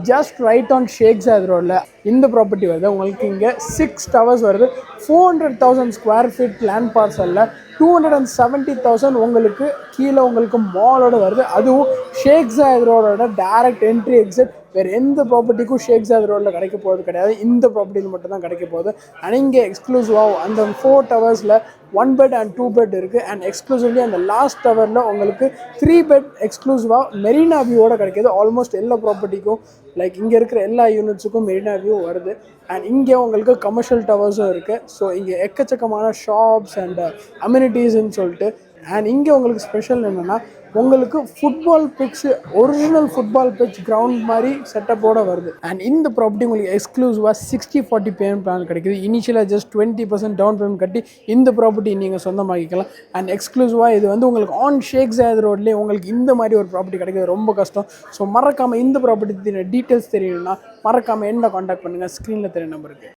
Just right on Sheikh Zayed ரோடில் இந்த property வருது. உங்களுக்கு இங்கே 6 டவர்ஸ் வருது. 400,000 ஸ்கொயர் ஃபீட் லேண்ட் பார்சலில் 270,000 உங்களுக்கு கீழே உங்களுக்கு மாலோட வருது. அதுவும் ஷேக் ஜாயத் ரோடோட டேரக்ட் என்ட்ரி எக்ஸிட். வேறு எந்த ப்ராப்பர்ட்டிக்கும் ஷேக் ஜாயத் ரோடில் கிடைக்க போகிறது கிடையாது. இந்த ப்ராப்பர்ட்டியில் மட்டும் தான் கிடைக்க போகுது. அண்ட் இங்கே எக்ஸ்க்ளூசிவாக அந்த 4 டவர்ஸில் 1 பெட் அண்ட் 2 பெட் இருக்குது. அண்ட் எக்ஸ்க்ளூசிவ்லி அந்த லாஸ்ட் டவரில் உங்களுக்கு 3 பெட் எக்ஸ்க்ளூசிவாக மெரினா வியூவோட கிடைக்கிது. ஆல்மோஸ்ட் எல்லா ப்ராப்பர்ட்டிக்கும் லைக் இங்கே இருக்கிற எல்லா யூனிட்ஸுக்கும் மெரினா வியூ வருது. அண்ட் இங்கே உங்களுக்கு கமர்ஷியல் டவர்ஸும் இருக்குது. ஸோ இங்கே எக்கச்சக்கமான ஷாப்ஸ் அண்ட் அம்யூனிட்டிஸ்ன்னு சொல்லிட்டு. அண்ட் இங்கே உங்களுக்கு ஸ்பெஷல் என்னென்னா உங்களுக்கு football pitch original football pitch ground மாதிரி செட்டப்போடு வருது. அண்ட் இந்த ப்ராப்பர்ட்டி உங்களுக்கு எக்ஸ்க்ளூசிவாக 60-40 பேமெண்ட் பிளான் கிடைக்குது. இனிஷியலாக ஜஸ்ட் 20% டவுன் பேமெண்ட் கட்டி இந்த ப்ராப்பர்ட்டி நீங்கள் சொந்தமாக்கிக்கலாம். அண்ட் எக்ஸ்க்ளூசிவாக இது வந்து உங்களுக்கு ஆன் ஷேக் ஜாயத் ரோட்லேயே உங்களுக்கு இந்த மாதிரி ஒரு ப்ராப்பர்ட்டி கிடைக்கிறது ரொம்ப கஷ்டம். ஸோ மறக்காமல் இந்த ப்ராப்பர்ட்டி டீட்டெயில்ஸ் தெரியணும்னா மறக்காமல் என்ன காண்டாக்ட் பண்ணுங்கள், ஸ்க்ரீனில் தெரிய நம்பருக்கு.